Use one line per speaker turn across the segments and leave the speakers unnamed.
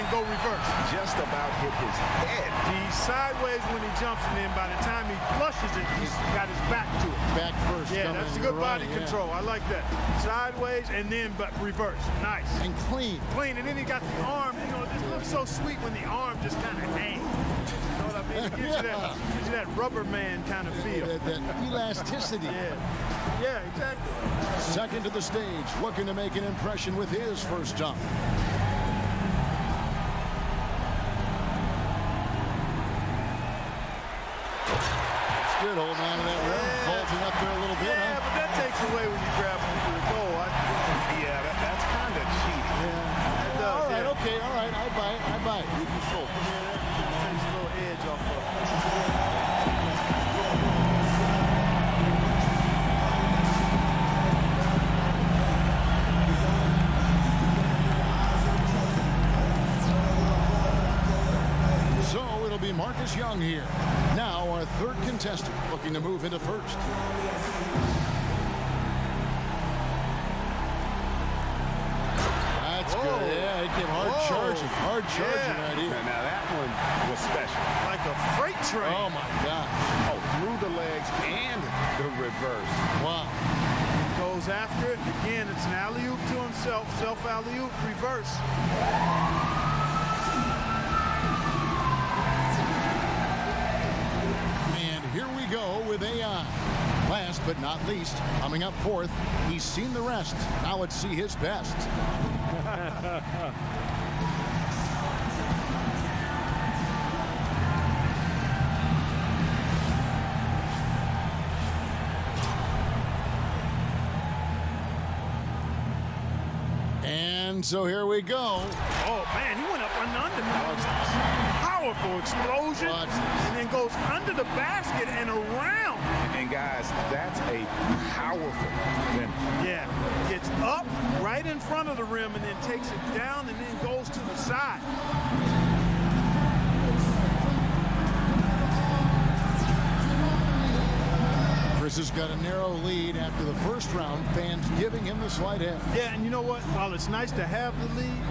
then go reverse.
Just about hit his head.
He's sideways when he jumps, and then by the time he flushes it, he's got his back to it.
Back first.
Yeah, that's a good body control. I like that. Sideways and then reverse. Nice.
And clean.
Clean, and then he got the arm. You know, this looks so sweet when the arm just kind of hangs. You know what I mean? It gives you that rubber man kind of feel.
That elasticity.
Yeah, exactly.
Second to the stage, looking to make an impression with his first dunk. It's good holding on to that rim, vaulting up there a little bit.
Yeah, but that takes away when you grab him to the goal.
Yeah, that's kind of cheating.
Yeah.
All right, okay, all right, I buy it. You can fold.
Takes a little edge off of it.
So it'll be Marcus Young here. Now our third contestant looking to move into first. That's good. Yeah, he came hard charging right here.
Now that one was special.
Like a freight train.
Oh my gosh.
Oh, through the legs and the reverse.
Wow.
Goes after it. Again, it's an alley-oop to himself. Self alley-oop, reverse.
And here we go with AI. Last but not least, coming up fourth, he's seen the rest. Now let's see his best. And so here we go.
Oh, man, he went up under powerful explosion. And then goes under the basket and around.
And guys, that's a powerful finish.
Yeah, gets up right in front of the rim and then takes it down and then goes to the side.
Chris has got a narrow lead after the first round. Fans giving him the slight edge.
Yeah, and you know what? While it's nice to have the lead,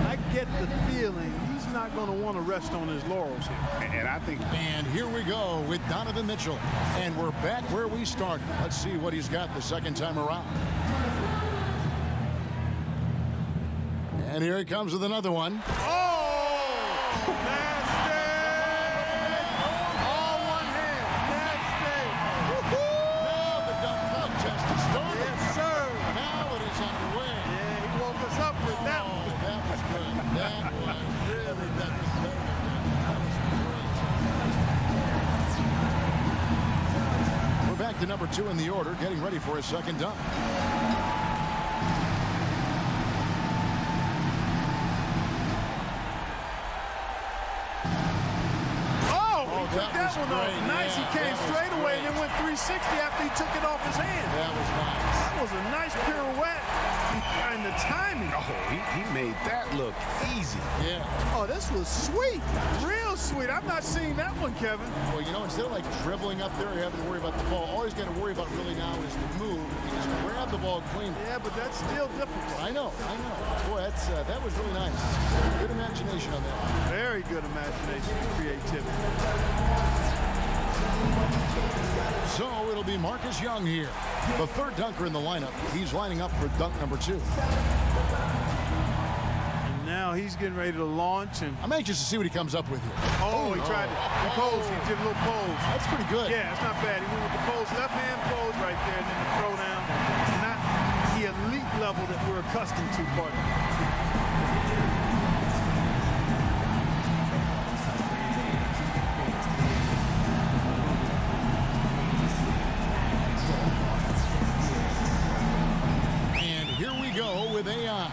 I get the feeling he's not going to want to rest on his laurels here.
And I think...
And here we go with Donovan Mitchell. And we're back where we started. Let's see what he's got the second time around. And here he comes with another one.
Oh! Nasty! All one hand. Nasty!
Now the dunk contest is started.
Yes, sir.
Now it is underway.
Yeah, he woke us up with that one.
That was good. That was really, that was better than that was great. We're back to number 2 in the order, getting ready for his second dunk.
Took that one off. Nice. He came straight away and then went 360 after he took it off his hand.
That was nice.
That was a nice pirouette. And the timing.
Oh, he made that look easy.
Yeah.
Oh, this was sweet. Real sweet. I've not seen that one, Kevin.
Well, you know, instead of like dribbling up there or having to worry about the ball, all he's got to worry about really now is the move. He just grab the ball clean.
Yeah, but that's still difficult.
I know. Boy, that was really nice. Good imagination on that.
Very good imagination and creativity.
So it'll be Marcus Young here, the third dunker in the lineup. He's lining up for dunk number 2.
And now he's getting ready to launch. And
I'm anxious to see what he comes up with here.
oh, he tried it. He posed. He did a little pose.
That's pretty good.
Yeah, it's not bad. He went with the pose, left hand pose right there, and then the throw down. Not the elite level that we're accustomed to, partner.
With AI.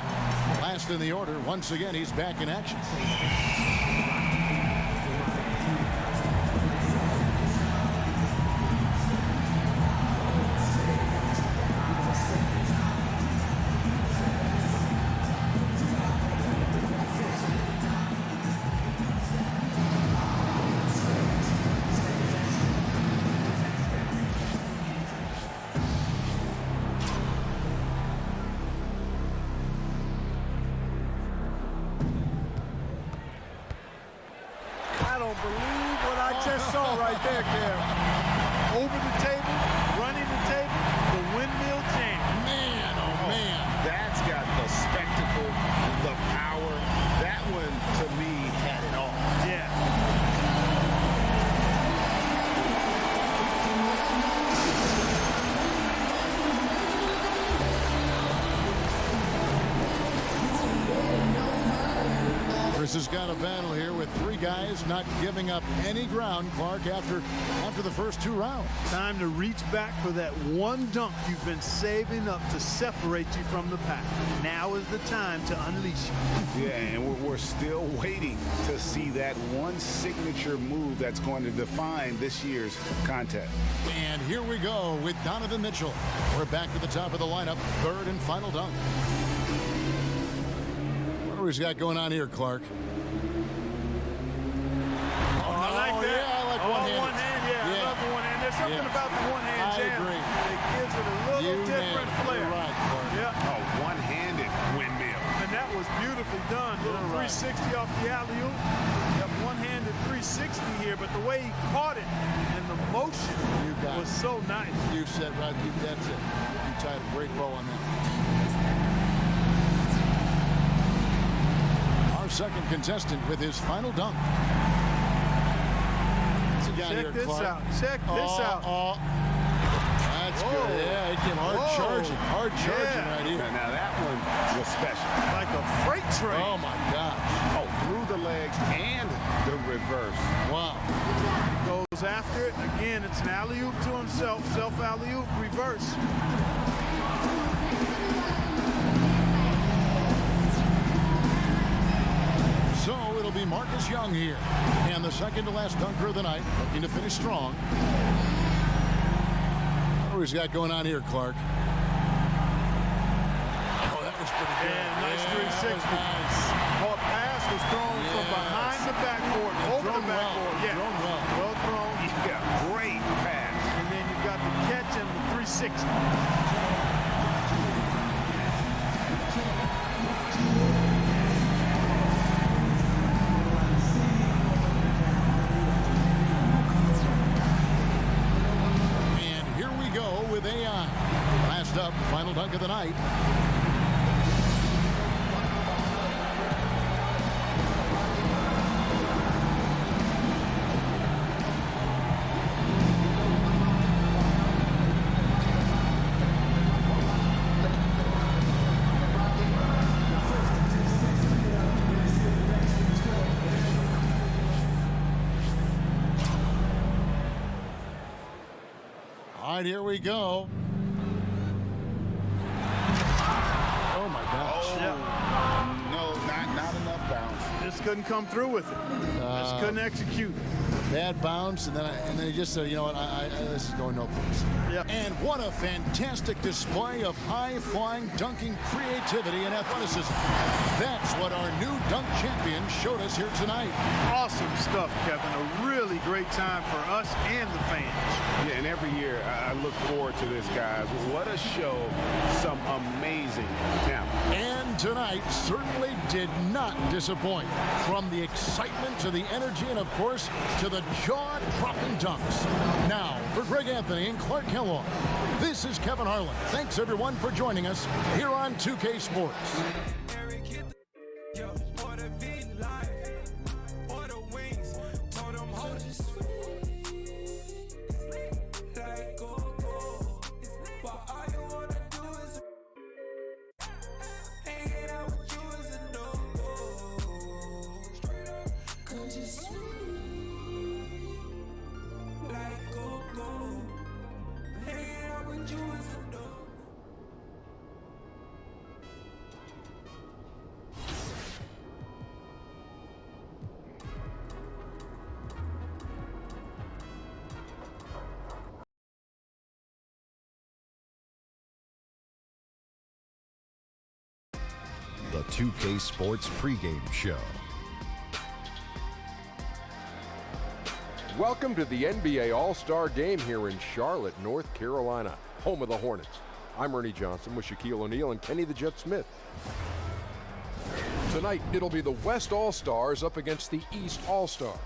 Last in the order, once again, he's back in action.
saw right there, Cam. Over the table, running the table, the windmill jam.
Man, oh man.
That's got the spectacle, the power. That one, to me, had it all.
Yeah.
Chris has got a battle here with three guys not giving up any ground, Clark, after the first 2 rounds.
Time to reach back for that one dunk you've been saving up to separate you from the pack. Now is the time to unleash you.
Yeah, and we're still waiting to see that one signature move that's going to define this year's contest.
And here we go with Donovan Mitchell. We're back to the top of the lineup, third and final dunk. What do we got going on here, Clark?
I like that.
Yeah, I like one hand.
One hand, yeah. I love the one hand. There's something about the one hand
I
jam.
agree.
It gives it a little different flair.
You're right, Clark.
Yeah.
Oh, one-handed windmill.
And that was beautifully done. Little 360 off the alley-oop. Got one-handed 360 here, but the way he caught it and the motion was so nice.
You said right. That's it. You tied a great bow on that. Our second contestant with his final dunk.
Check this out. Check this out.
That's good. Yeah, it came hard charging. Hard charging right here.
Now that one was special.
Like a freight train.
Oh, my gosh.
Oh, through the legs and the reverse.
Wow.
Goes after it. Again, it's an alley-oop to himself. Self alley-oop, reverse.
So it'll be Marcus Young here. And the second to last dunker of the night, looking to finish strong. What do we got going on here, Clark? Oh, that was pretty good.
And nice 360.
Nice.
Well, pass was thrown from behind the backboard, over the backboard.
Yeah. Thrown well.
Well thrown.
Yeah, great pass.
And then you've got the catch and the 360.
With AI. Last up, final dunk of the night. All right, here we go. Oh, my gosh.
Oh,
Yeah.
no, not enough bounce.
Just couldn't come through with it. Just couldn't execute.
Bad bounce, and then he just said, you know what, this is going no place.
Yep.
And what a fantastic display of high-flying dunking creativity and athleticism. That's what our new dunk champion showed us here tonight.
Awesome stuff, Kevin. A really great time for us and the fans.
Yeah, and every year I look forward to this, guys. What a show. Some amazing talent.
And tonight certainly did not disappoint. From the excitement to the energy and, of course, to the jaw-dropping dunks. Now, for Greg Anthony and Clark Kellogg, this is Kevin Harlan. Thanks, everyone, for joining us here on 2K Sports.
The 2K Sports pregame show.
Welcome to the NBA All-Star Game here in Charlotte, North Carolina, home of the Hornets. I'm Ernie Johnson with Shaquille O'Neal and Kenny the Jet Smith. Tonight, it'll be the West All-Stars up against the East All-Stars.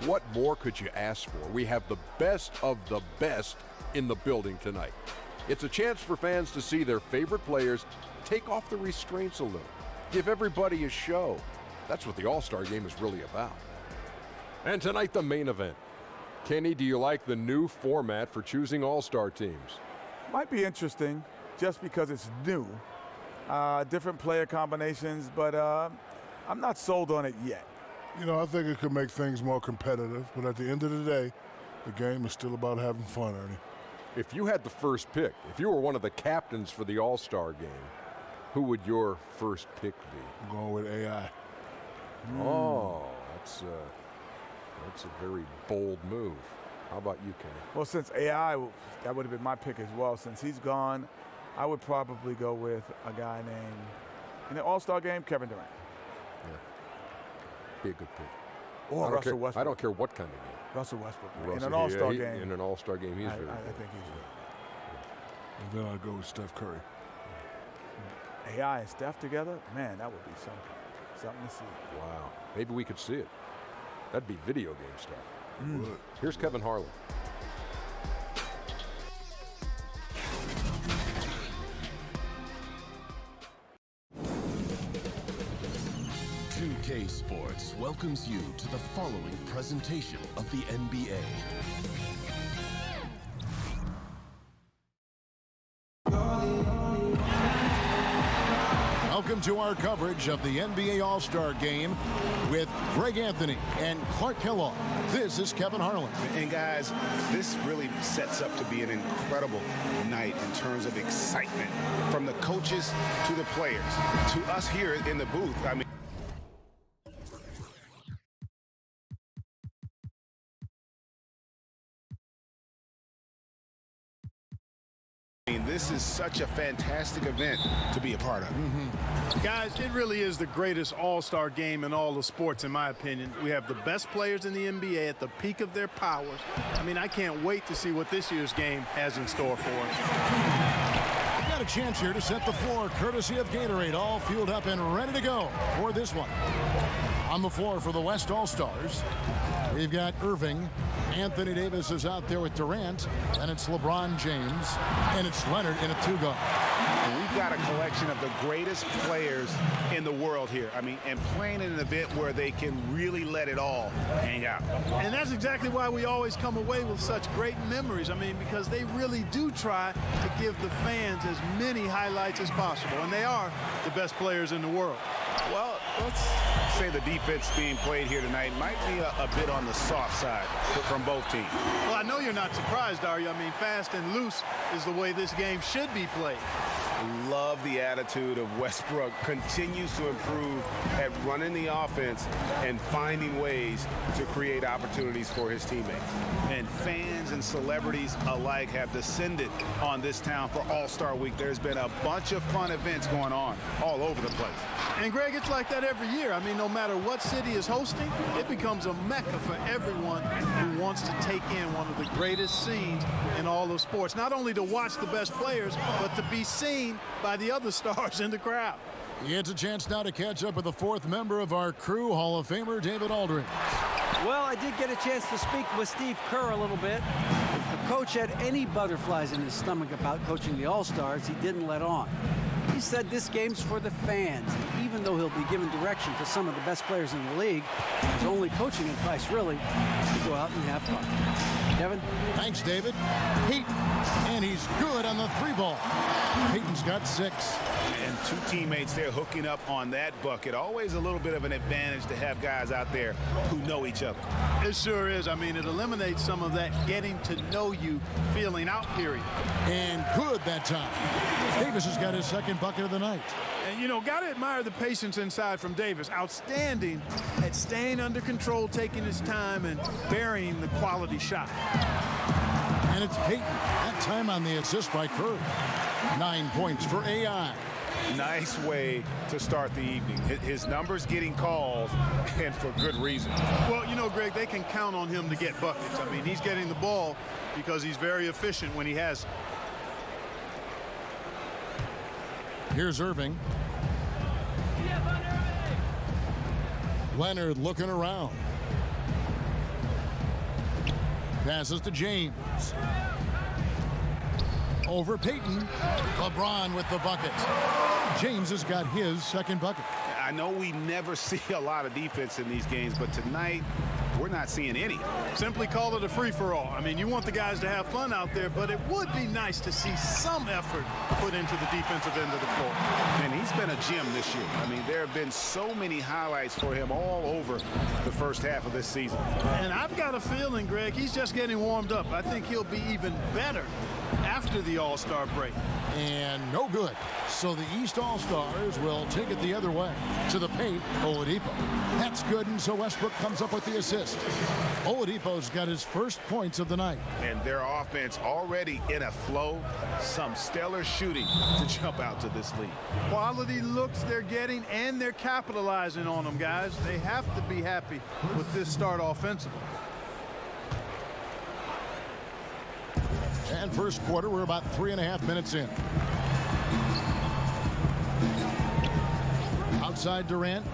What more could you ask for? We have the best of the best in the building tonight. It's a chance for fans to see their favorite players take off the restraints a little, give everybody a show. That's what the All-Star Game is really about. And tonight, the main event. Kenny, do you like the new format for choosing All-Star teams?
Might be interesting just because it's new. Different player combinations, but I'm not sold on it yet.
You know, I think it could make things more competitive, but at the end of the day, the game is still about having fun, Ernie.
If you had the first pick, if you were one of the captains for the All-Star Game, who would your first pick be?
I'm going with AI.
Oh, that's a very bold move. How about you, Kenny?
Well, since AI, that would have been my pick as well. Since he's gone, I would probably go with a guy named, in the All-Star Game, Kevin Durant.
Yeah. Be a good pick.
Or Russell Westbrook.
I don't care what kind of game.
Russell Westbrook.
Russell,
in an All-Star game.
In an All-Star game, he's very good.
I think he's
And then I'd go with Steph Curry.
AI and Steph together, man, that would be something. Something to see.
Wow. Maybe we could see it. That'd be video game stuff.
Would.
Here's Kevin Harlan.
K Sports welcomes you to the following presentation of the NBA.
Welcome to our coverage of the NBA All-Star Game with Greg Anthony and Clark Kellogg. This is Kevin Harlan.
And guys, this really sets up to be an incredible night in terms of excitement from the coaches to the players to us here in the booth. I mean, this is such a fantastic event to be a part of.
Guys, it really is the greatest All-Star game in all of sports, in my opinion. We have the best players in the NBA at the peak of their powers. I mean, I can't wait to see what this year's game has in store for us.
Got a chance here to set the floor, courtesy of Gatorade, all fueled up and ready to go for this one. On the floor for the West All-Stars, we've got Irving. Anthony Davis is out there with Durant, and it's LeBron James, and it's Leonard in a two-guard.
We've got a collection of the greatest players in the world here. I mean, and playing in an event where they can really let it all hang out.
And that's exactly why we always come away with such great memories. I mean, because they really do try to give the fans as many highlights as possible, and they are the best players in the world.
Well, let's say the defense being played here tonight might be a bit on the soft side from both teams.
Well, I know you're not surprised, are you? I mean, fast and loose is the way this game should be played.
Love the attitude of Westbrook. Continues to improve at running the offense and finding ways to create opportunities for his teammates. And fans and celebrities alike have descended on this town for All-Star Week. There's been a bunch of fun events going on all over the place.
And Greg, it's like that every year. I mean, no matter what city is hosting, it becomes a mecca for everyone who wants to take in one of the greatest scenes in all of sports. Not only to watch the best players, but to be seen by the other stars in the crowd.
It's a chance now to catch up with the fourth member of our crew, Hall of Famer David Aldridge.
Well, I did get a chance to speak with Steve Kerr a little bit. If the coach had any butterflies in his stomach about coaching the All-Stars, he didn't let on. He said this game's for the fans. Even though he'll be giving direction to some of the best players in the league, his only coaching advice really is to go out and have fun. Kevin?
Thanks, David. Peyton, and he's good on the three ball. Peyton's got 6.
And two teammates there hooking up on that bucket. Always a little bit of an advantage to have guys out there who know each other.
It sure is. I mean, it eliminates some of that getting to know you feeling out period.
And good that time. Davis has got his second bucket of the night.
And, you know, got to admire the patience inside from Davis. Outstanding at staying under control, taking his time, and burying the quality shot.
And it's Peyton, that time on the assist by Kerr. 9 points for AI.
Nice way to start the evening. His numbers getting called, and for good reason.
Well, you know, Greg, they can count on him to get buckets. I mean, he's getting the ball because he's very efficient when he has it.
Here's Irving. Leonard looking around. Passes to James. Over Payton. LeBron with the bucket. James has got his second bucket.
I know we never see a lot of defense in these games, but tonight we're not seeing any.
Simply call it a free-for-all. I mean, you want the guys to have fun out there, but it would be nice to see some effort put into the defensive end of the floor.
And he's been a gem this year. I mean, there have been so many highlights for him all over the first half of this season.
And I've got a feeling, Greg, he's just getting warmed up. I think he'll be even better after the All-Star break.
And no good. So the East All-Stars will take it the other way. To the paint, Oladipo. That's good, and so Westbrook comes up with the assist. Oladipo's got his first points of the night.
And their offense already in a flow. Some stellar shooting to jump out to this lead.
Quality looks they're getting, and they're capitalizing on them, guys. They have to be happy with this start offensively.
And first quarter, we're about 3.5 minutes in. Outside Durant.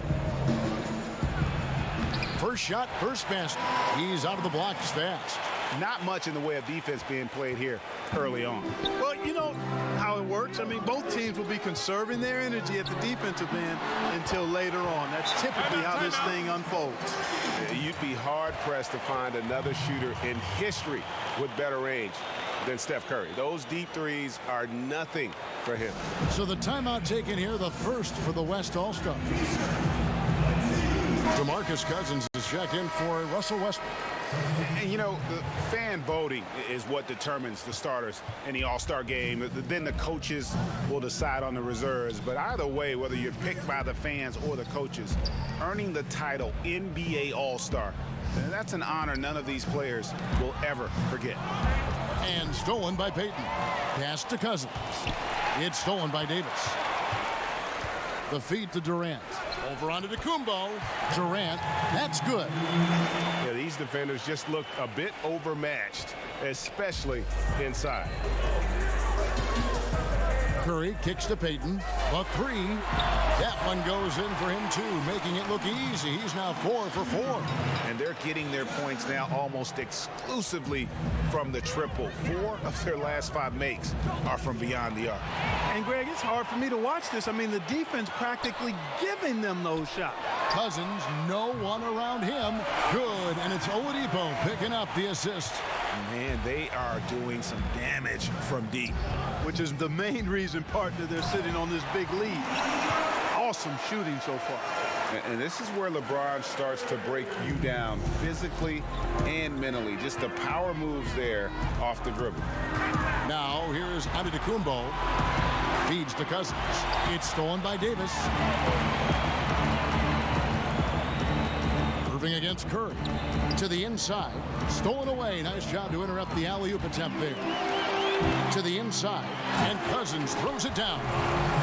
First shot, first basket. He's out of the blocks fast.
Not much in the way of defense being played here early on.
Well, you know how it works. I mean, both teams will be conserving their energy at the defensive end until later on. That's typically how this thing unfolds.
You'd be hard-pressed to find another shooter in history with better range than Steph Curry. Those deep threes are nothing for him.
So the timeout taken here, the first for the West All-Stars. DeMarcus Cousins is checked in for Russell Westbrook.
And, you know, the fan voting is what determines the starters in the All-Star game. Then the coaches will decide on the reserves. But either way, whether you're picked by the fans or the coaches, earning the title NBA All-Star, that's an honor none of these players will ever forget.
And stolen by Payton. Pass to Cousins. It's stolen by Davis. The feed to Durant. Over onto Kumbo. Durant, that's good.
Yeah, these defenders just look a bit overmatched, especially inside.
Curry kicks to Payton. A three. That one goes in for him, too, making it look easy. He's now 4 for 4.
And they're getting their points now almost exclusively from the triple. 4 of their last 5 makes are from beyond the arc.
And, Greg, it's hard for me to watch this. I mean, the defense practically giving them those shots.
Cousins, no one around him. Good, and it's Oladipo picking up the assist.
Man, they are doing some damage from deep.
Which is the main reason, partner, they're sitting on this big lead. Awesome shooting so far.
And this is where LeBron starts to break you down physically and mentally. Just the power moves there off the dribble.
Now, here's Antetokounmpo. Feeds to Cousins. It's stolen by Davis. Irving against Curry. To the inside. Stolen away. Nice job to interrupt the alley-oop attempt there. To the inside. And Cousins throws it down.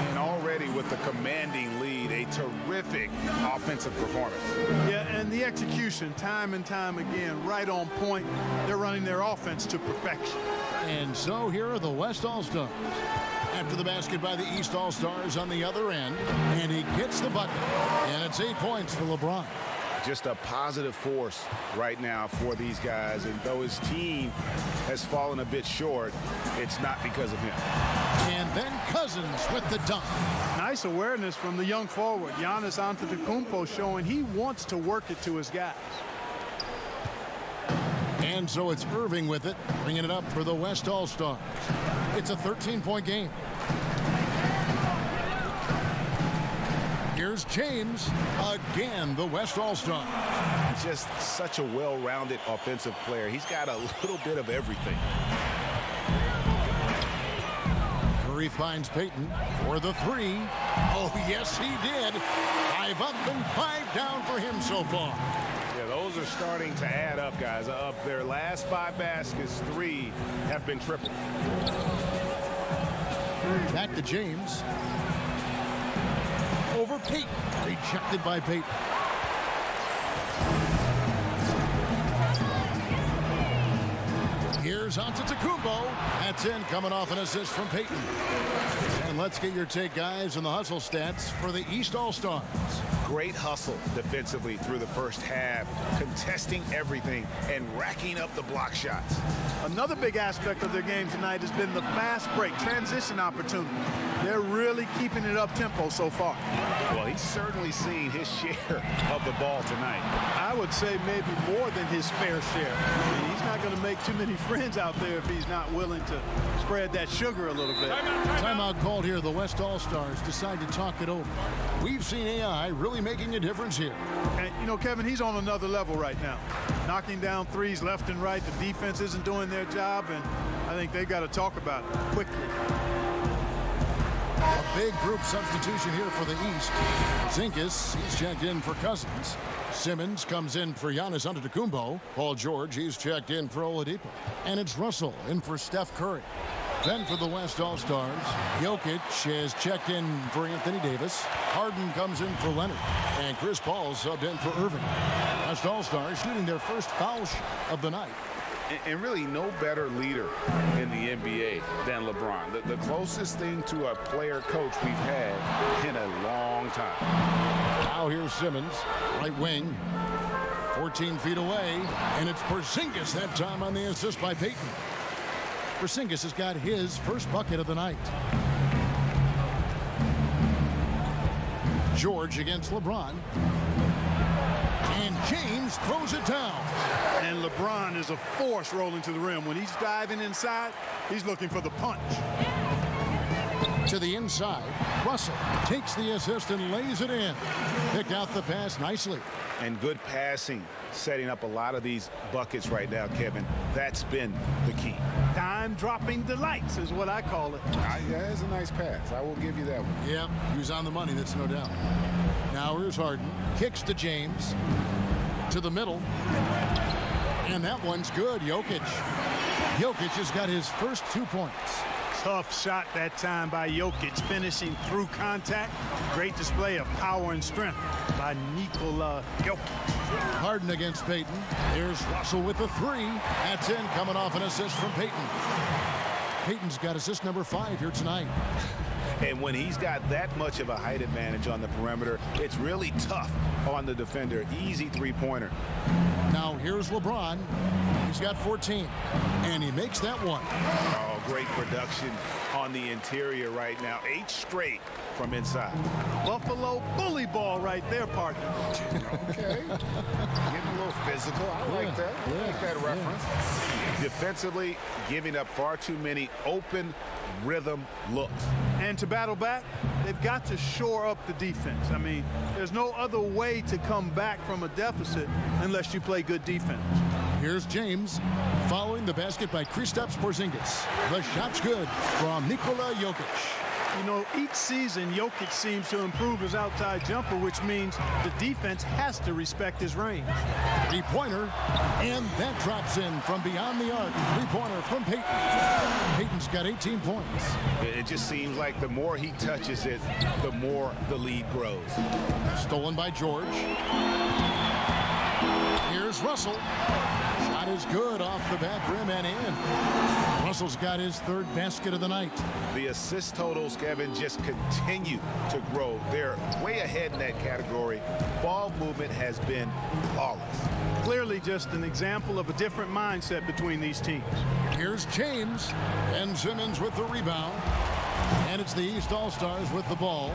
And already with the commanding lead, a terrific offensive performance.
Yeah, and the execution, time and time again, right on point. They're running their offense to perfection.
And so here are the West All-Stars. After the basket by the East All-Stars on the other end. And he gets the bucket. And it's 8 points for LeBron.
Just a positive force right now for these guys. And though his team has fallen a bit short, it's not because of him.
And then Cousins with the dunk.
Nice awareness from the young forward. Giannis Antetokounmpo showing he wants to work it to his guys.
And so it's Irving with it, bringing it up for the West All-Stars. It's a 13-point game. Here's James, again, the West All-Star.
Just such a well-rounded offensive player. He's got a little bit of everything.
Curry finds Payton for the three. Oh, yes, he did. 5 up and 5 down for him so far.
Yeah, those are starting to add up, guys. Of their last 5 baskets, 3 have been triple.
Back to James. Over Payton. Rejected by Payton. Here's Antetokounmpo. That's in, coming off an assist from Payton. And let's get your take, guys, on the hustle stats for the East All-Stars.
Great hustle defensively through the first half, contesting everything and racking up the block shots.
Another big aspect of their game tonight has been the fast break, transition opportunity. They're really keeping it up tempo so far.
Well, he's certainly seen his share of the ball tonight.
I would say maybe more than his fair share. I mean, he's not going to make too many friends out there if he's not willing to spread that sugar a little bit.
Timeout called here. The West All-Stars decide to talk it over. We've seen AI really making a difference here.
And, you know, Kevin, he's on another level right now. Knocking down threes left and right. The defense isn't doing their job, and I think they've got to talk about it quickly.
A big group substitution here for the East. Porzingis, he's checked in for Cousins. Simmons comes in for Giannis Antetokounmpo. Paul George, he's checked in for Oladipo. And it's Russell in for Steph Curry. Then for the West All-Stars, Jokic is checked in for Anthony Davis. Harden comes in for Leonard. And Chris Paul subbed in for Irving. West All-Stars shooting their first foul shot of the night.
And really no better leader in the NBA than LeBron. The closest thing to a player coach we've had in a long time.
Now here's Simmons, right wing, 14 feet away, and it's Porzingis that time on the assist by Payton. Porzingis has got his first bucket of the night. George against LeBron. And James throws it down.
And LeBron is a force rolling to the rim. When he's diving inside, he's looking for the punch.
To the inside, Russell takes the assist and lays it in. Picked out the pass nicely.
And good passing, setting up a lot of these buckets right now, Kevin. That's been the key.
Dime-dropping delights is what I call it.
Yeah, it's a nice pass. I will give you that one.
Yep, he was on the money, that's no doubt. Now here's Harden. Kicks to James. To the middle. And that one's good. Jokic. Jokic has got his first 2 points.
Tough shot that time by Jokic, finishing through contact. Great display of power and strength by Nikola Jokic.
Harden against Payton. Here's Russell with the three. That's in, coming off an assist from Payton. Payton's got assist number 5 here tonight.
And when he's got that much of a height advantage on the perimeter, it's really tough on the defender. Easy three-pointer.
Now here's LeBron. He's got 14, and he makes that one.
Oh, great production on the interior right now. 8 straight from inside.
Buffalo bully ball right there, partner.
Okay. Getting a little physical. I like that. I like that reference. Defensively, giving up far too many open rhythm looks.
And to battle back, they've got to shore up the defense. I mean, there's no other way to come back from a deficit unless you play good defense.
Here's James following the basket by Kristaps Porzingis. The shot's good from Nikola Jokic.
You know, each season, Jokic seems to improve his outside jumper, which means the defense has to respect his range.
Three-pointer, and that drops in from beyond the arc. Three-pointer from Payton. Payton's got 18 points.
It just seems like the more he touches it, the more the lead grows.
Stolen by George. Here's Russell. Shot is good off the back rim and in. Russell's got his 3rd basket of the night.
The assist totals, Kevin, just continue to grow. They're way ahead in that category. Ball movement has been flawless.
Clearly just an example of a different mindset between these teams.
Here's James. And Simmons with the rebound. And it's the East All-Stars with the ball.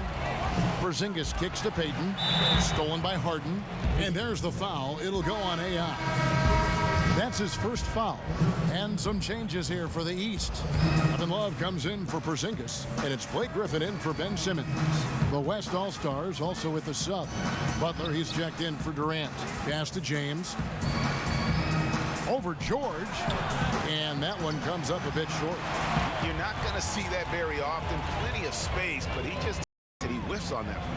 Porzingis kicks to Payton. Stolen by Harden. And there's the foul. It'll go on AI. That's his first foul. And some changes here for the East. Kevin Love comes in for Porzingis. And it's Blake Griffin in for Ben Simmons. The West All-Stars also with the sub. Butler, he's checked in for Durant. Pass to James. Over George. And that one comes up a bit short.
You're not going to see that very often. Plenty of space, but he whiffs on that one.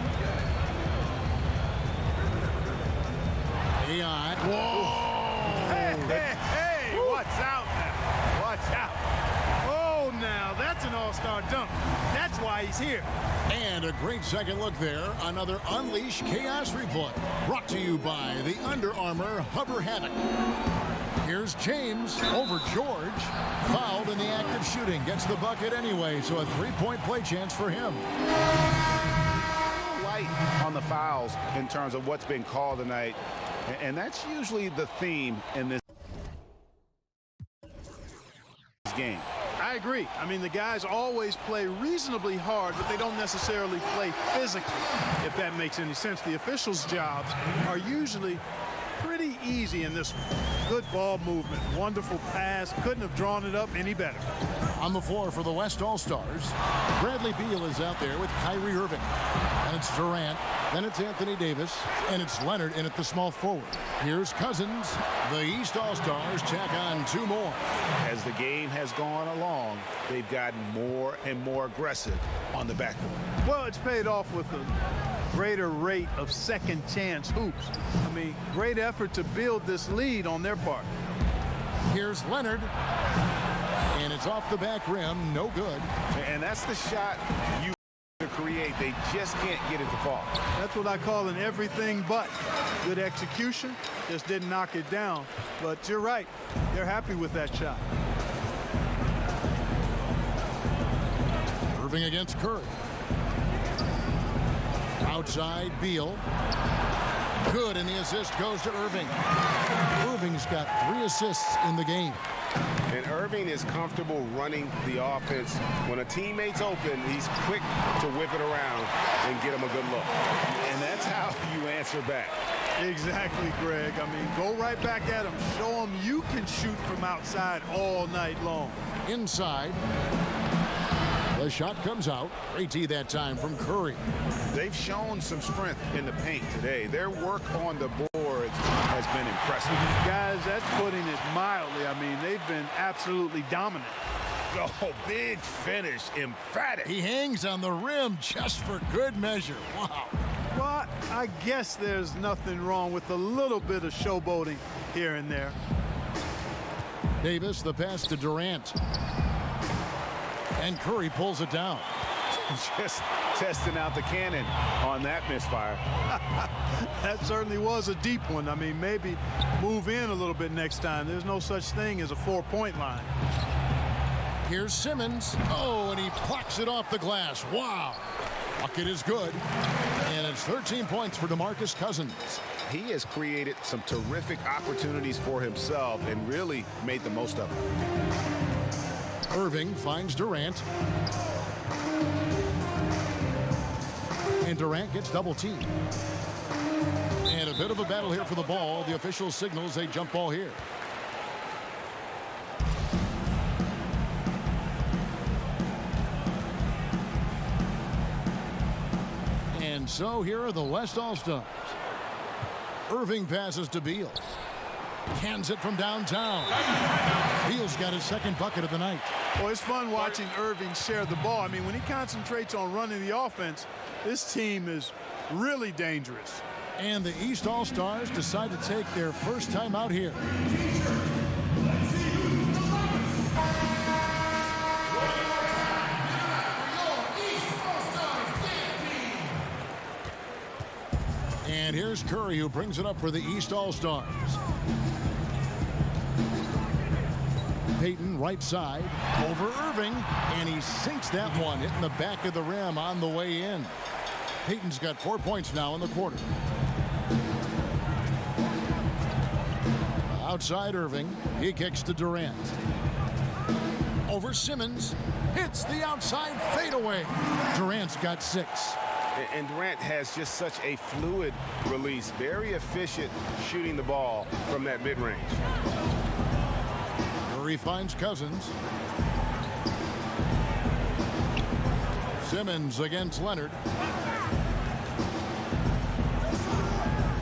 AI.
Whoa! Hey, what's out now? Watch out. Oh, now that's an all-star dunk. That's why he's here.
And a great second look there. Another Unleash Chaos replay. Brought to you by the Under Armour Hover Havoc. Here's James over George. Fouled in the act of shooting. Gets the bucket anyway, so a 3-point play chance for him.
Like light on the fouls in terms of what's been called tonight. And that's usually the theme in this game.
I agree. I mean, the guys always play reasonably hard, but they don't necessarily play physically, if that makes any sense. The officials' jobs are usually pretty easy in this one. Good ball movement, wonderful pass. Couldn't have drawn it up any better.
On the floor for the West All-Stars, Bradley Beal is out there with Kyrie Irving. And it's Durant, then it's Anthony Davis, and it's Leonard in at the small forward. Here's Cousins. The East All-Stars tack on 2 more.
As the game has gone along, they've gotten more and more aggressive on the backboard.
Well, it's paid off with a greater rate of second chance hoops. I mean, great effort to build this lead on their part.
Here's Leonard. And it's off the back rim, no good.
And that's the shot you to create. They just can't get it to fall.
That's what I call an everything but. Good execution, just didn't knock it down. But you're right, they're happy with that shot.
Irving against Curry. Outside, Beal. Good, and the assist goes to Irving. Irving's got 3 assists in the game.
And Irving is comfortable running the offense. When a teammate's open, he's quick to whip it around and get him a good look. And that's how you answer back.
Exactly, Greg. I mean, go right back at him. Show him you can shoot from outside all night long.
Inside. The shot comes out. Great tee that time from Curry.
They've shown some strength in the paint today. Their work on the boards has been impressive.
Guys, that's putting it mildly. I mean, they've been absolutely dominant.
Oh, big finish, emphatic.
He hangs on the rim just for good measure. Wow.
Well, I guess there's nothing wrong with a little bit of showboating here and there.
Davis, the pass to Durant. And Curry pulls it down.
Just testing out the cannon on that misfire.
That certainly was a deep one. I mean, maybe move in a little bit next time. There's no such thing as a 4-point line.
Here's Simmons. Oh, and he plucks it off the glass. Wow. Bucket is good. And it's 13 points for DeMarcus Cousins.
He has created some terrific opportunities for himself and really made the most of them.
Irving finds Durant. And Durant gets double teamed. And a bit of a battle here for the ball. The official signals a jump ball here. And so here are the West All-Stars. Irving passes to Beal. Cans it from downtown. Beal's got his second bucket of the night.
Well, it's fun watching Irving share the ball. I mean, when he concentrates on running the offense, this team is really dangerous.
And the East All-Stars decide to take their first time out here. And here's Curry, who brings it up for the East All-Stars. Payton right side over Irving, and he sinks that one, hitting the back of the rim on the way in. Payton's got 4 points now in the quarter. Outside Irving, he kicks to Durant. Over Simmons, hits the outside fadeaway. Durant's got 6.
And Durant has just such a fluid release, very efficient shooting the ball from that mid-range.
Curry finds Cousins. Simmons against Leonard.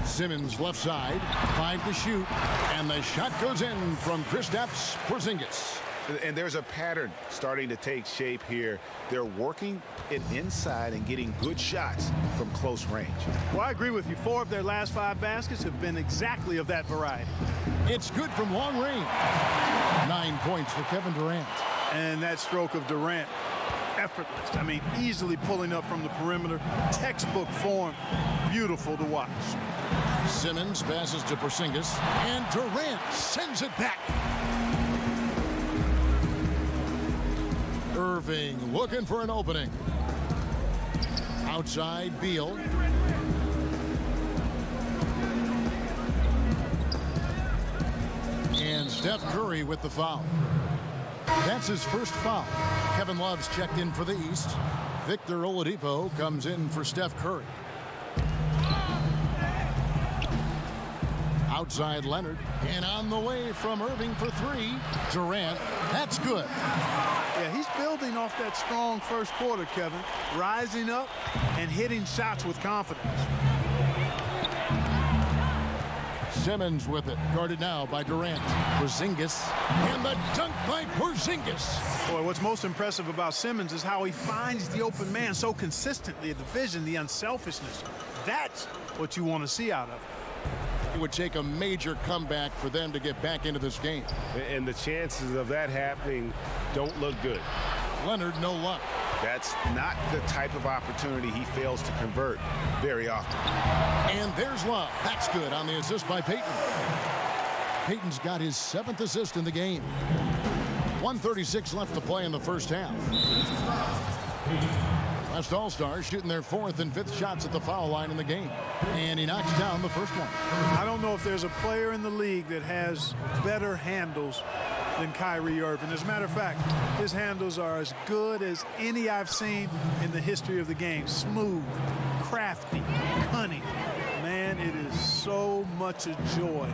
Simmons left side, 5 to shoot, and the shot goes in from Kristaps Porzingis.
And there's a pattern starting to take shape here. They're working it inside and getting good shots from close range.
Well, I agree with you. 4 of their last 5 baskets have been exactly of that variety.
It's good from long range. 9 points for Kevin Durant.
And that stroke of Durant, effortless. I mean, easily pulling up from the perimeter. Textbook form. Beautiful to watch.
Simmons passes to Porzingis, and Durant sends it back. Irving looking for an opening. Outside Beal. Steph Curry with the foul. That's his first foul. Kevin Love's checked in for the East. Victor Oladipo comes in for Steph Curry. Outside Leonard, and on the way from Irving for three. Durant, that's good.
Yeah, he's building off that strong first quarter, Kevin. Rising up and hitting shots with confidence.
Simmons with it, guarded now by Durant. Porzingis, and the dunk by Porzingis.
Boy, what's most impressive about Simmons is how he finds the open man so consistently. The vision, the unselfishness. That's what you want to see out of him.
It would take a major comeback for them to get back into this game.
And the chances of that happening don't look good.
Leonard, no luck.
That's not the type of opportunity he fails to convert very often.
And there's Love. That's good on the assist by Payton. Payton's got his 7th assist in the game. 1:36 left to play in the first half. West All-Stars shooting their 4th and 5th shots at the foul line in the game. And he knocks down the first one.
I don't know if there's a player in the league that has better handles than Kyrie Irving. As a matter of fact, his handles are as good as any I've seen in the history of the game. Smooth, crafty, cunning. Man, it is so much a joy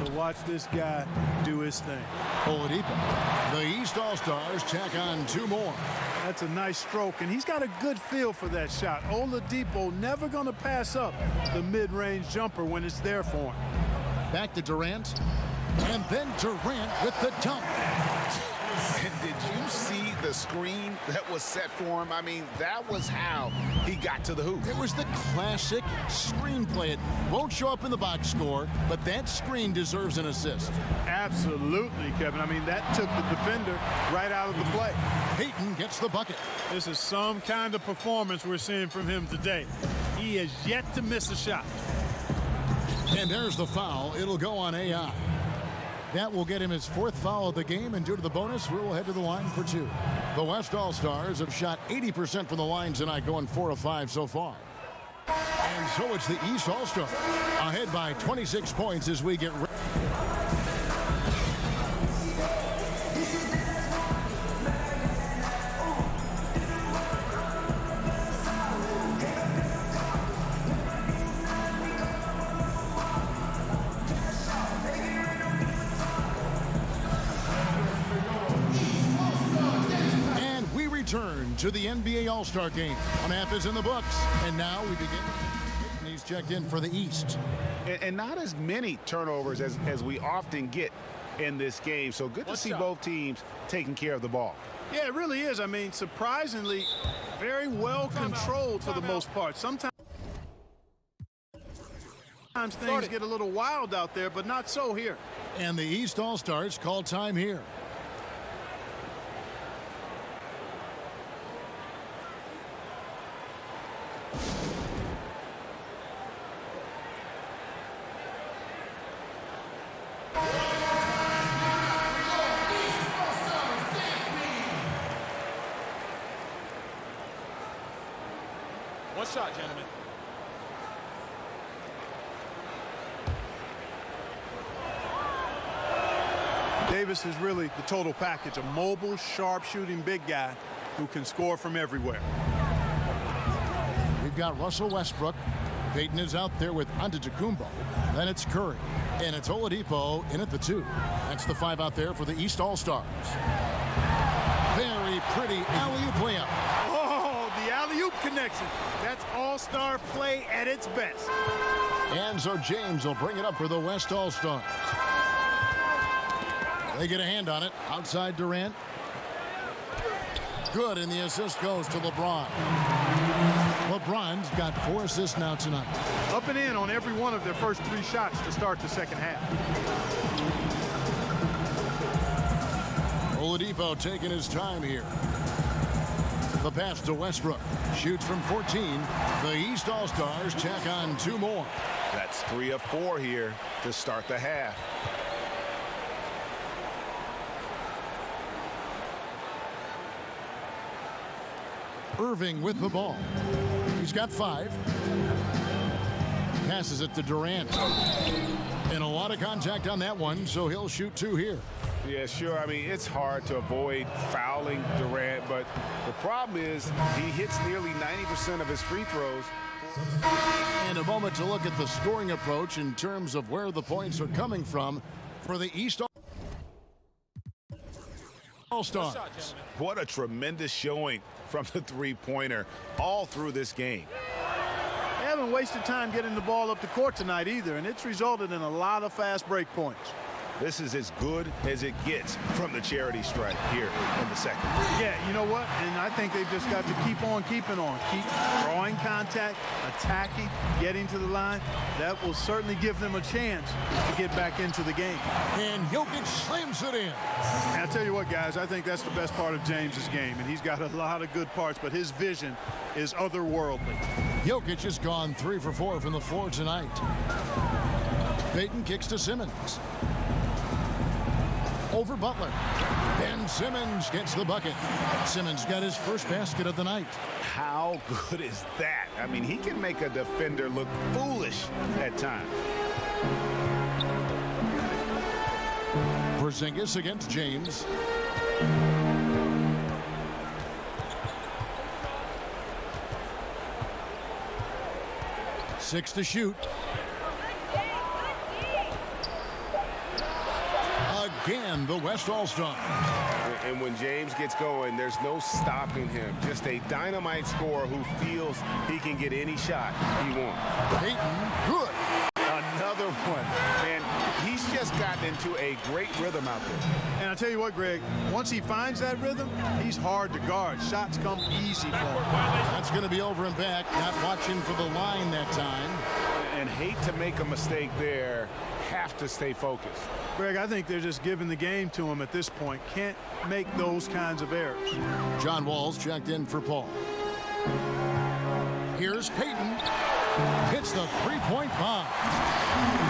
to watch this guy do his thing.
Oladipo. The East All-Stars tack on 2 more.
That's a nice stroke, and he's got a good feel for that shot. Oladipo never going to pass up the mid-range jumper when it's there for him.
Back to Durant, and then Durant with the dunk.
And did you see the screen that was set for him? I mean, that was how he got to the hoop.
It was the classic screenplay. It won't show up in the box score, but that screen deserves an assist.
Absolutely, Kevin. I mean, that took the defender right out of the play.
Payton gets the bucket.
This is some kind of performance we're seeing from him today. He has yet to miss a shot.
And there's the foul. It'll go on AI. That will get him his 4th foul of the game, and due to the bonus, we'll head to the line for 2. The West All-Stars have shot 80% from the line tonight, going 4 of 5 so far. And so it's the East All-Stars ahead by 26 points as we get ready. To the NBA All-Star Game. 1 half is in the books, and now we begin. He's checked in for the East.
And not as many turnovers as we often get in this game, so good to see both teams taking care of the ball.
Yeah, it really is. I mean, surprisingly, very well controlled for the most part. Sometimes things get a little wild out there, but not so here.
And the East All-Stars call time here.
One shot, gentlemen. Davis is really the total package, a mobile, sharp-shooting big guy who can score from everywhere.
We've got Russell Westbrook. Payton is out there with Antetokounmpo. Then it's Curry. And it's Oladipo in at the 2. That's the 5 out there for the East All-Stars. Very pretty alley-oop layup.
Oh, the alley-oop connection. That's all-star play at its best.
And so James will bring it up for the West All-Stars. They get a hand on it. Outside Durant. Good, and the assist goes to LeBron. LeBron's got 4 assists now tonight.
Up and in on every one of their first 3 shots to start the second half.
Oladipo taking his time here. The pass to Westbrook. Shoots from 14. The East All-Stars check on 2 more.
That's 3 of 4 here to start the half.
Irving with the ball. He's got 5. Passes it to Durant. And a lot of contact on that one, so he'll shoot 2 here.
Yeah, sure. I mean, it's hard to avoid fouling Durant, but the problem is he hits nearly 90% of his free throws.
And a moment to look at the scoring approach in terms of where the points are coming from for the East All-Stars.
What a tremendous showing from the three-pointer all through this game.
They haven't wasted time getting the ball up the court tonight either, and it's resulted in a lot of fast break points.
This is as good as it gets from the charity stripe here in the second.
Yeah, you know what? And I think they've just got to keep on keeping on. Keep drawing contact, attacking, getting to the line. That will certainly give them a chance to get back into the game.
And Jokic slams it in.
And I'll tell you what, guys, I think that's the best part of James's game. And he's got a lot of good parts, but his vision is otherworldly.
Jokic has gone 3 for 4 from the floor tonight. Payton kicks to Simmons. Over Butler. Ben Simmons gets the bucket. Simmons got his first basket of the night.
How good is that? I mean, he can make a defender look foolish at times.
Porzingis against James. Six to shoot. Again, the West All-Star.
And when James gets going, there's no stopping him. Just a dynamite scorer who feels he can get any shot he wants.
Payton, good.
Another one. And he's just gotten into a great rhythm out there.
And I'll tell you what, Greg, once he finds that rhythm, he's hard to guard. Shots come easy for him.
That's going to be over and back. Not watching for the line that time.
And hate to make a mistake there. Have to stay focused.
Greg, I think they're just giving the game to him at this point. Can't make those kinds of errors.
John Wall's checked in for Paul. Here's Payton. Hits the three-point bomb.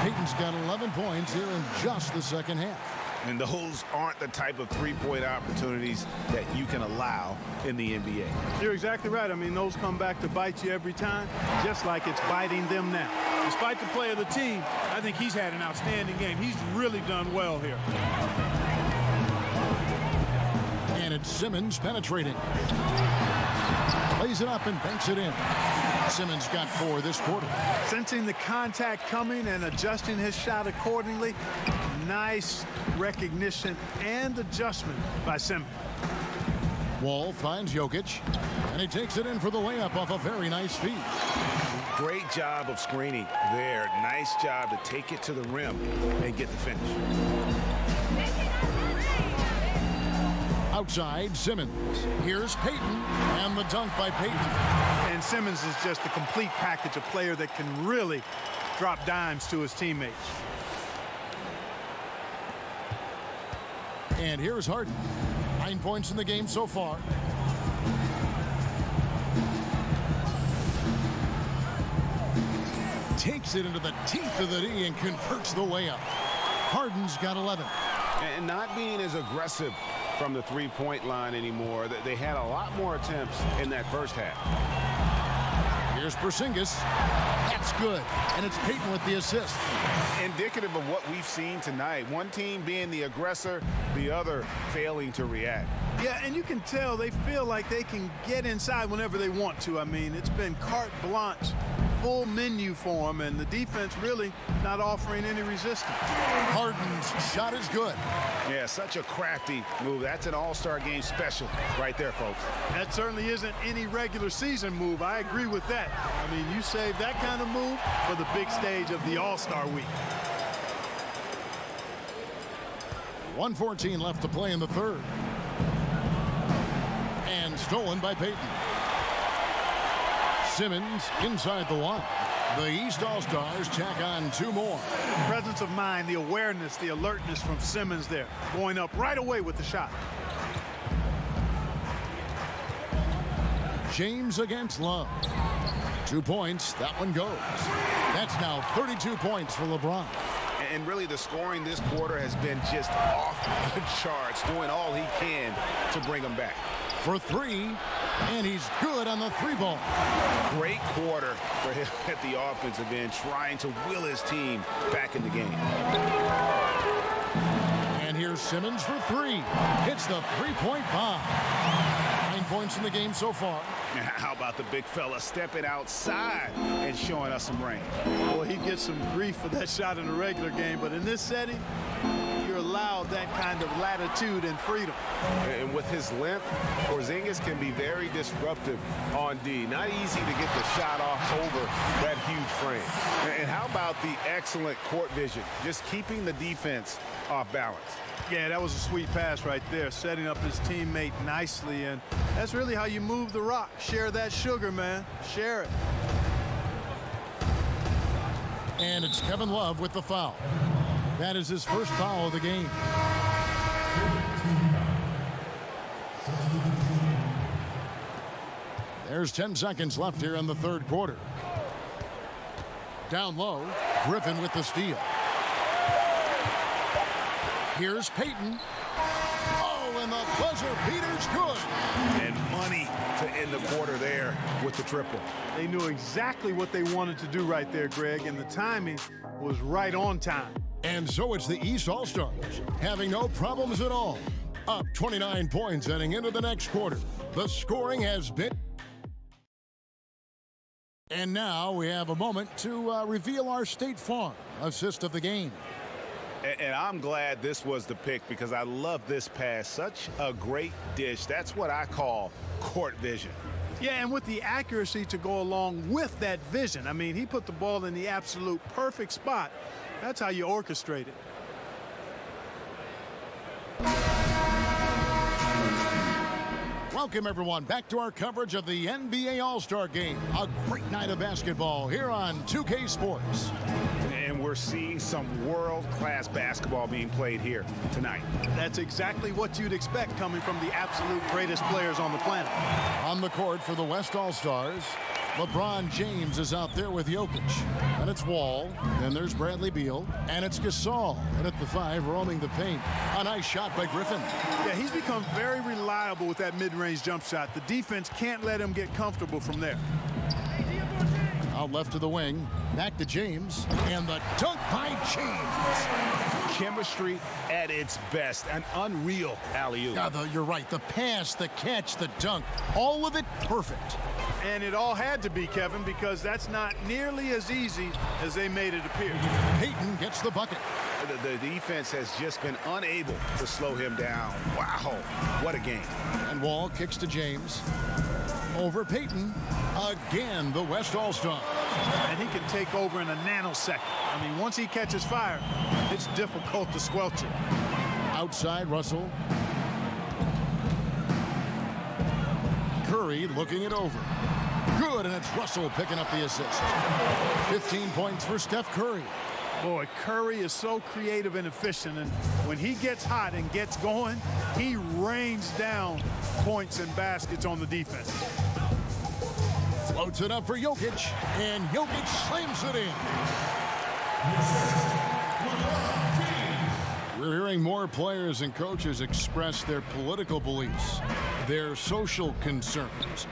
Payton's got 11 points here in just the second half.
And those aren't the type of three-point opportunities that you can allow in the NBA.
You're exactly right. I mean, those come back to bite you every time, just like it's biting them now. Despite the play of the team, I think he's had an outstanding game. He's really done well here.
And it's Simmons penetrating. Lays it up and banks it in. Simmons got 4 this quarter.
Sensing the contact coming and adjusting his shot accordingly. Nice recognition and adjustment by Simmons.
Wall finds Jokic, and he takes it in for the layup off a very nice feed.
Great job of screening there. Nice job to take it to the rim and get the finish.
Outside, Simmons. Here's Payton, and the dunk by Payton.
And Simmons is just a complete package, a player that can really drop dimes to his teammates.
And here's Harden. 9 points in the game so far. Takes it into the teeth of the D and converts the layup. Harden's got 11.
And not being as aggressive from the three-point line anymore. They had a lot more attempts in that first half.
Here's Porzingis. That's good. And it's Payton with the assist.
Indicative of what we've seen tonight. One team being the aggressor, the other failing to react.
Yeah, and you can tell they feel like they can get inside whenever they want to. I mean, it's been carte blanche, full menu for them, and the defense really not offering any resistance.
Harden's shot is good.
Yeah, such a crafty move. That's an all-star game special right there, folks.
That certainly isn't any regular season move. I agree with that. I mean, you save that kind of move for the big stage of the All-Star week.
1:14 left to play in the third. And stolen by Payton. Simmons inside the line. The East All-Stars tack on 2 more.
Presence of mind, the awareness, the alertness from Simmons there. Going up right away with the shot.
James against Love. 2 points. That one goes. That's now 32 points for LeBron.
And really the scoring this quarter has been just off the charts, doing all he can to bring them back.
For 3, And he's good on the 3-ball.
Great quarter for him at the offensive end, trying to will his team back in the game.
And here's Simmons for 3. Hits the 3-point bomb. 9 points in the game so far.
How about the big fella stepping outside and showing us some range?
Well, he gets some grief for that shot in the regular game, but in this setting, you're allowed that kind of latitude and freedom.
And with his length, Porzingis can be very disruptive on D. Not easy to get the shot off over that huge frame. And how about the excellent court vision, just keeping the defense off balance?
Yeah, that was a sweet pass right there, setting up his teammate nicely, and that's really how you move the rock. Share that sugar, man. Share it.
And it's Kevin Love with the foul. That is his first foul of the game. There's 10 seconds left here in the third quarter. Down low, Griffin with the steal. Here's Payton. Oh, and the buzzer beater's good.
And money to end the quarter there with the triple.
They knew exactly what they wanted to do right there, Greg, and the timing was right on time.
And so it's the East All-Stars having no problems at all. Up 29 points heading into the next quarter. The scoring has been... And now we have a moment to reveal our State Farm assist of the game.
And I'm glad this was the pick because I love this pass. Such a great dish. That's what I call court vision.
Yeah, and with the accuracy to go along with that vision. I mean, he put the ball in the absolute perfect spot. That's how you orchestrate it.
Welcome, everyone, back to our coverage of the NBA All-Star Game. A great night of basketball here on 2K Sports.
And we're seeing some world-class basketball being played here tonight.
That's exactly what you'd expect coming from the absolute greatest players on the planet.
On the court for the West All-Stars, LeBron James is out there with Jokic. And it's Wall. Then there's Bradley Beal. And it's Gasol. And at the 5, roaming the paint. A nice shot by Griffin.
Yeah, he's become very reliable with that mid-range jump shot. The defense can't let him get comfortable from there.
Out left to the wing. Back to James. And the dunk by James.
Chemistry at its best. An unreal alley-oop.
Yeah, you're right. The pass, the catch, the dunk. All of it perfect.
And it all had to be, Kevin, because that's not nearly as easy as they made it appear.
Payton gets the bucket.
The defense has just been unable to slow him down. Wow, what a game.
And Wall kicks to James. Over Payton. Again, the West All-Star.
And he can take over in a nanosecond. I mean, once he catches fire, it's difficult to squelch it.
Outside, Russell. Curry looking it over. Good, and it's Russell picking up the assist. 15 points for Steph Curry.
Boy, Curry is so creative and efficient, and when he gets hot and gets going, he rains down points and baskets on the defense.
Floats it up for Jokic, and Jokic slams it in. We're hearing more players and coaches express their political beliefs, their social concerns,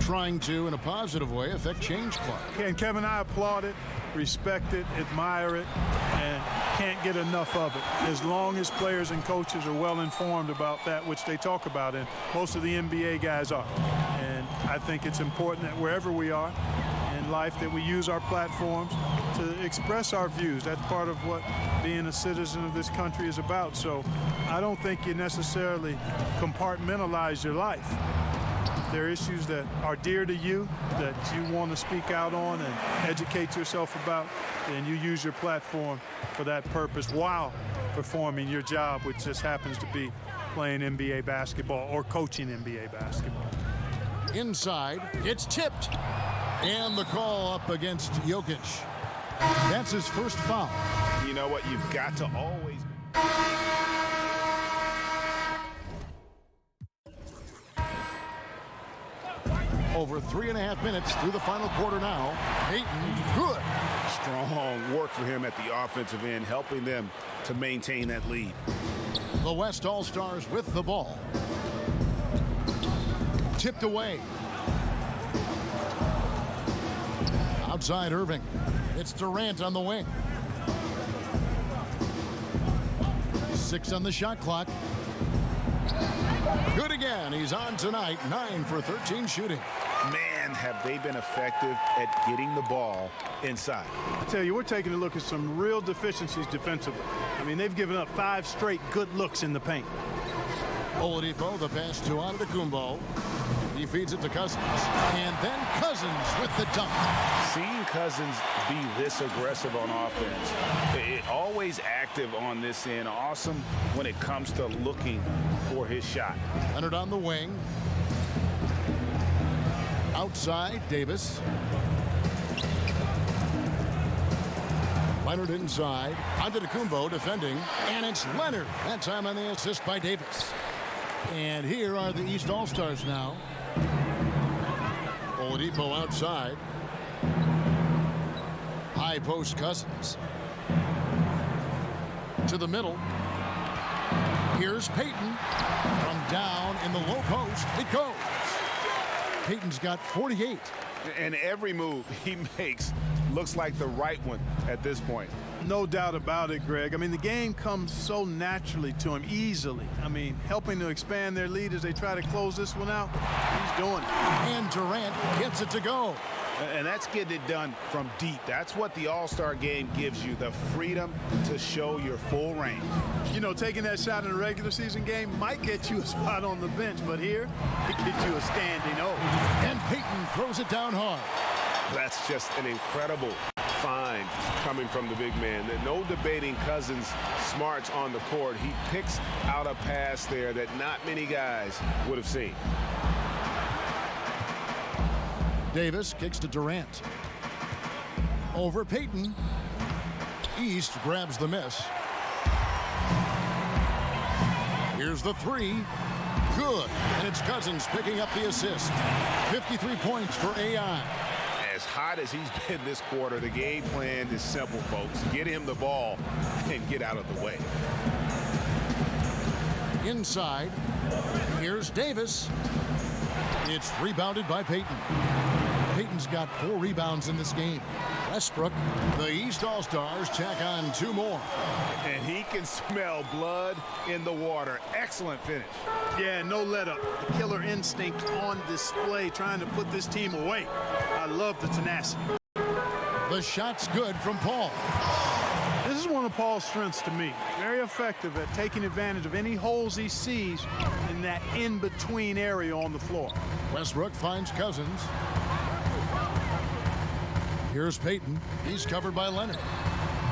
trying to, in a positive way, affect change club.
And Kevin, I applaud it, respect it, admire it, and can't get enough of it. As long as players and coaches are well informed about that which they talk about, and most of the NBA guys are. And I think it's important that wherever we are in life that we use our platforms to express our views. That's part of what being a citizen of this country is about. So I don't think you necessarily compartmentalize your life. If there are issues that are dear to you, that you want to speak out on and educate yourself about, then you use your platform for that purpose while performing your job, which just happens to be playing NBA basketball or coaching NBA basketball.
Inside, it's tipped. And the call up against Jokic. That's his first foul.
You know what? You've got to always...
Over 3.5 minutes through the final quarter now. Payton, good.
Strong work for him at the offensive end, helping them to maintain that lead.
The West All-Stars with the ball. Tipped away. Outside Irving. It's Durant on the wing. 6 on the shot clock. Good again. He's on tonight. 9 for 13 shooting.
Man, have they been effective at getting the ball inside.
I tell you, we're taking a look at some real deficiencies defensively. I mean, they've given up 5 straight good looks in the paint.
Oladipo, the pass to Antetokounmpo. He feeds it to Cousins. And then Cousins with the dunk.
Seeing Cousins be this aggressive on offense, always active on this end, awesome when it comes to looking for his shot.
Leonard on the wing. Outside, Davis. Leonard inside. Antetokounmpo defending. And it's Leonard. That time on the assist by Davis. And here are the East All-Stars now. Oladipo outside. High post Cousins. To the middle. Here's Payton. From down in the low post. It goes. Payton's got 48.
And every move he makes looks like the right one at this point.
No doubt about it, Greg. I mean, the game comes so naturally to him, easily. I mean, helping to expand their lead as they try to close this one out. He's doing it.
And Durant gets it to go.
And that's getting it done from deep. That's what the All-Star game gives you, the freedom to show your full range.
You know, taking that shot in a regular season game might get you a spot on the bench, but here, it gets you a standing O.
And Payton throws it down hard.
That's just an incredible find coming from the big man. No debating Cousins' smarts on the court. He picks out a pass there that not many guys would have seen.
Davis kicks to Durant. Over Payton. East grabs the miss. Here's the 3. Good. And it's Cousins picking up the assist. 53 points for AI.
As hot as he's been this quarter, the game plan is simple, folks. Get him the ball and get out of the way.
Inside. Here's Davis. It's rebounded by Payton. Payton's got 4 rebounds in this game. Westbrook, the East All-Stars tack on 2 more.
And he can smell blood in the water. Excellent finish.
Yeah, no let up. The killer instinct on display, trying to put this team away. I love the tenacity.
The shot's good from Paul.
This is one of Paul's strengths to me. Very effective at taking advantage of any holes he sees in that in-between area on the floor.
Westbrook finds Cousins. Here's Payton. He's covered by Leonard.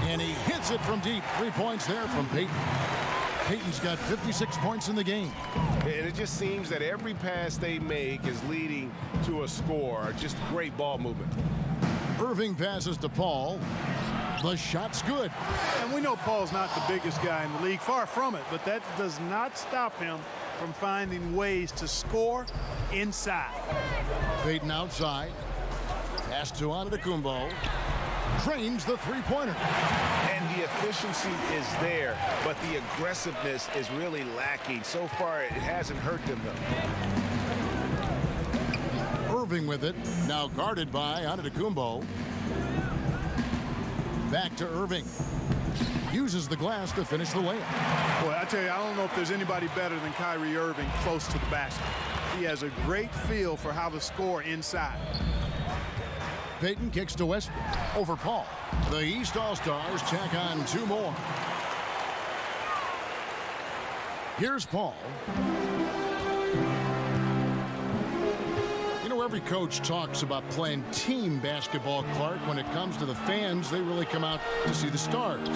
And he hits it from deep. 3 points there from Payton. Payton's got 56 points in the game.
And it just seems that every pass they make is leading to a score. Just great ball movement.
Irving passes to Paul. The shot's good.
And we know Paul's not the biggest guy in the league, far from it, but that does not stop him from finding ways to score inside.
Payton outside. Pass to Antetokounmpo. Trains the three-pointer.
And the efficiency is there, but the aggressiveness is really lacking. So far, it hasn't hurt them, though.
Irving with it. Now guarded by Antetokounmpo. Back to Irving. Uses the glass to finish the layup.
Boy, I tell you, I don't know if there's anybody better than Kyrie Irving close to the basket. He has a great feel for how to score inside.
Payton kicks to Westbrook. Over Paul. The East All-Stars tack on 2 more. Here's Paul. You know, every coach talks about playing team basketball, Clark. When it comes to the fans, they really come out to see the stars.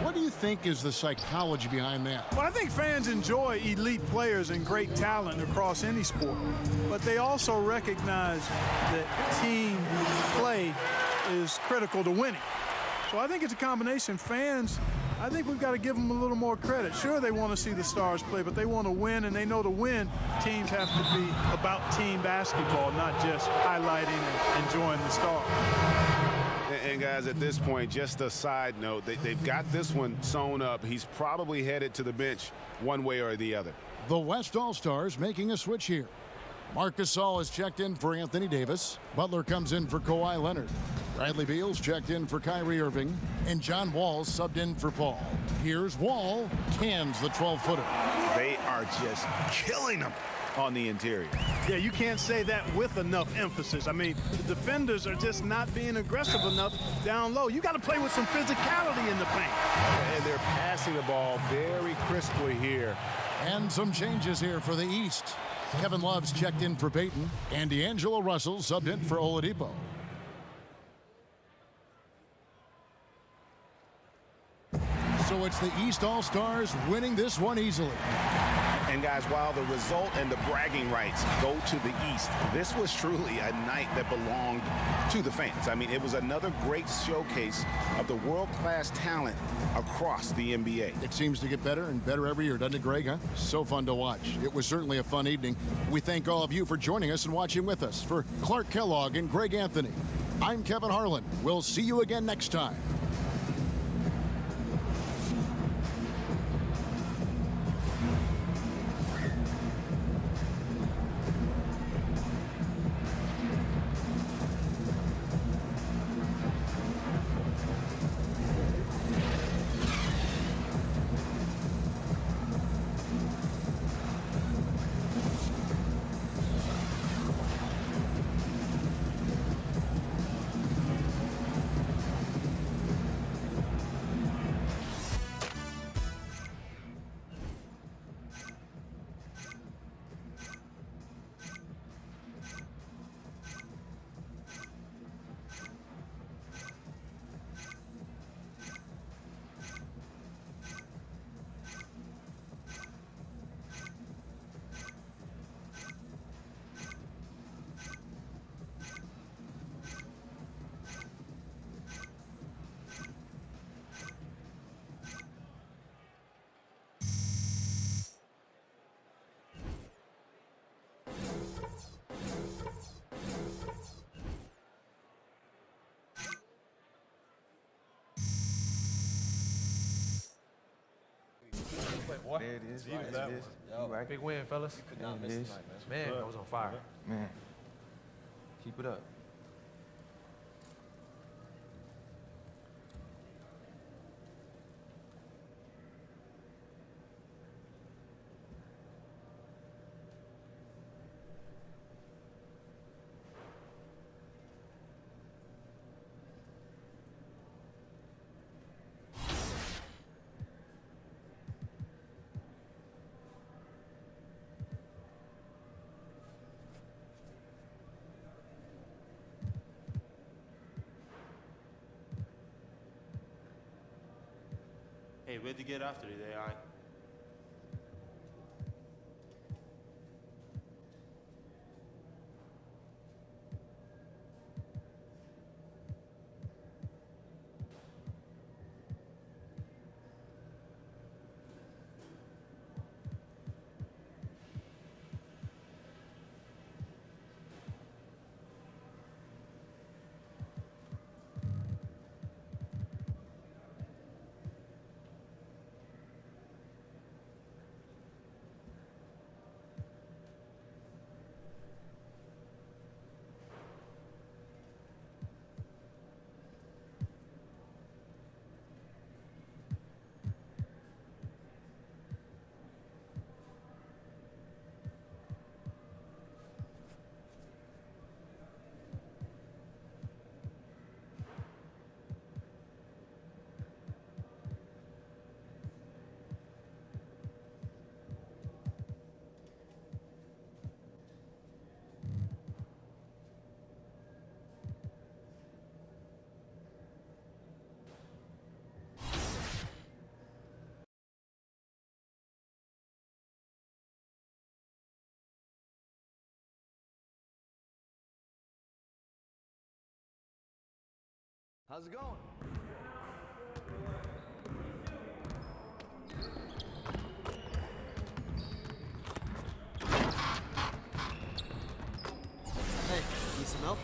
What do you think is the psychology behind that?
Well, I think fans enjoy elite players and great talent across any sport, but they also recognize that team play is critical to winning. So I think it's a combination. Fans, I think we've got to give them a little more credit. Sure, they want to see the stars play, but they want to win, and they know to win, teams have to be about team basketball, not just highlighting and enjoying the stars.
And guys, at this point, just a side note, they've got this one sewn up. He's probably headed to the bench one way or the other.
The West All-Stars making a switch here. Marc Gasol has checked in for Anthony Davis. Butler comes in for Kawhi Leonard. Bradley Beal's checked in for Kyrie Irving. And John Wall subbed in for Paul. Here's Wall, cans the 12-footer.
They are just killing them on the interior.
Yeah, you can't say that with enough emphasis. I mean, the defenders are just not being aggressive enough down low. You got to play with some physicality in the paint.
And they're passing the ball very crisply here.
And some changes here for the East. Kevin Love's checked in for Peyton, and D'Angelo Russell subbed in for Oladipo. So it's the East All-Stars winning this one easily.
And guys, while the result and the bragging rights go to the East, this was truly a night that belonged to the fans. I mean, it was another great showcase of the world-class talent across the NBA.
It seems to get better and better every year, doesn't it, Greg? Huh? So fun to watch. It was certainly a fun evening. We thank all of you for joining us and watching with us. For Clark Kellogg and Greg Anthony, I'm Kevin Harlan. We'll see you again next time.
There it is. Right.
Big win, fellas. Man, I was on fire.
Man, keep it up.
Hey, where'd you get after today, all right?
How's it going? Hey, need some milk?